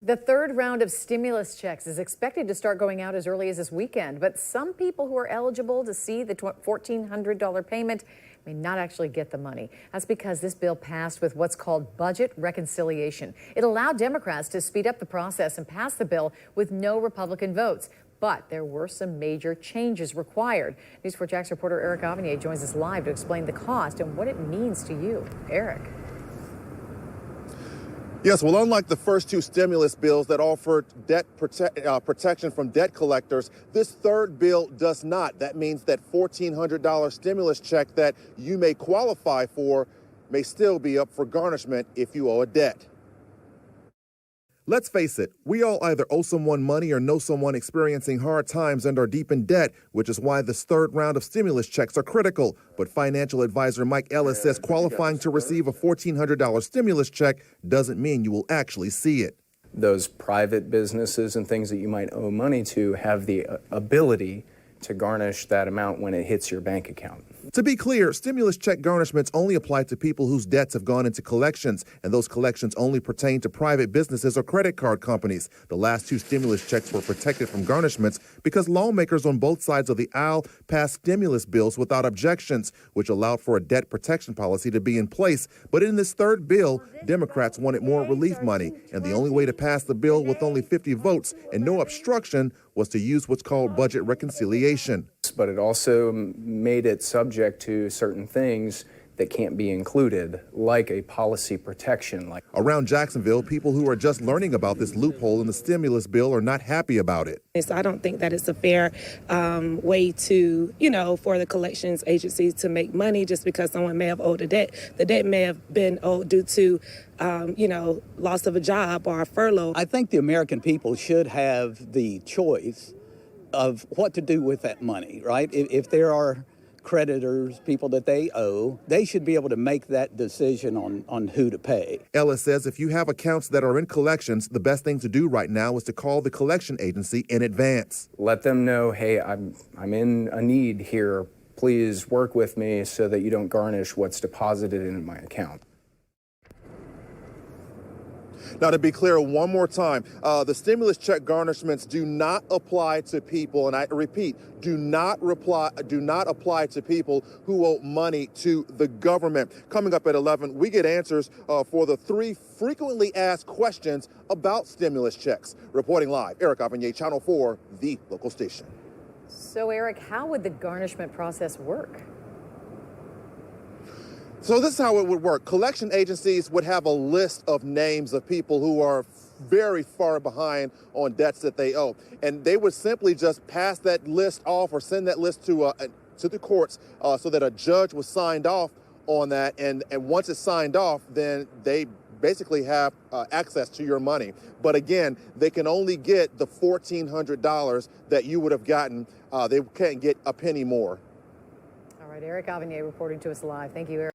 The third round of stimulus checks is expected to start going out as early as this weekend, but some people who are eligible to see the $1,400 payment may not actually get the money. That's because this bill passed with what's called budget reconciliation. It allowed Democrats to speed up the process and pass the bill with no Republican votes. But there were some major changes required. News 4 Jax reporter Eric Avanier joins us live to explain the cost and what it means to you. Eric. Yes, well, unlike the first two stimulus bills that offered debt protection from debt collectors, this third bill does not. That means that $1,400 stimulus check that you may qualify for may still be up for garnishment if you owe a debt. Let's face it, we all either owe someone money or know someone experiencing hard times and are deep in debt, which is why this third round of stimulus checks are critical. But financial advisor Mike Ellis says qualifying to receive a $1,400 stimulus check doesn't mean you will actually see it. Those private businesses and things that you might owe money to have the ability to garnish that amount when it hits your bank account. To be clear, stimulus check garnishments only apply to people whose debts have gone into collections, and those collections only pertain to private businesses or credit card companies. The last two stimulus checks were protected from garnishments because lawmakers on both sides of the aisle passed stimulus bills without objections, which allowed for a debt protection policy to be in place. But in this third bill, Democrats wanted more relief money, and the only way to pass the bill with only 50 votes and no obstruction was to use what's called budget reconciliation. But it also made it subject to certain things that can't be included, like a policy protection. Around Jacksonville, people who are just learning about this loophole in the stimulus bill are not happy about it. So I don't think that it's a fair way to, for the collections agencies to make money just because someone may have owed a debt. The debt may have been owed due to, loss of a job or a furlough. I think the American people should have the choice of what to do with that money, right? If there are creditors, people that they owe, they should be able to make that decision on who to pay. Ellis says if you have accounts that are in collections, the best thing to do right now is to call the collection agency in advance. Let them know, hey, I'm in a need here. Please work with me so that you don't garnish what's deposited in my account. Now, to be clear one more time, the stimulus check garnishments do not apply to people, and I repeat, do not apply to people who owe money to the government. Coming up at 11, we get answers for the 3 frequently asked questions about stimulus checks. Reporting live, Eric Avanier, Channel 4, the local station. So, Eric, how would the garnishment process work? So this is how it would work. Collection agencies would have a list of names of people who are very far behind on debts that they owe. And they would simply just pass that list off or send that list to the courts so that a judge was signed off on that. And once it's signed off, then they basically have access to your money. But again, they can only get the $1,400 that you would have gotten. They can't get a penny more. All right, Eric Avanier reporting to us live. Thank you, Eric.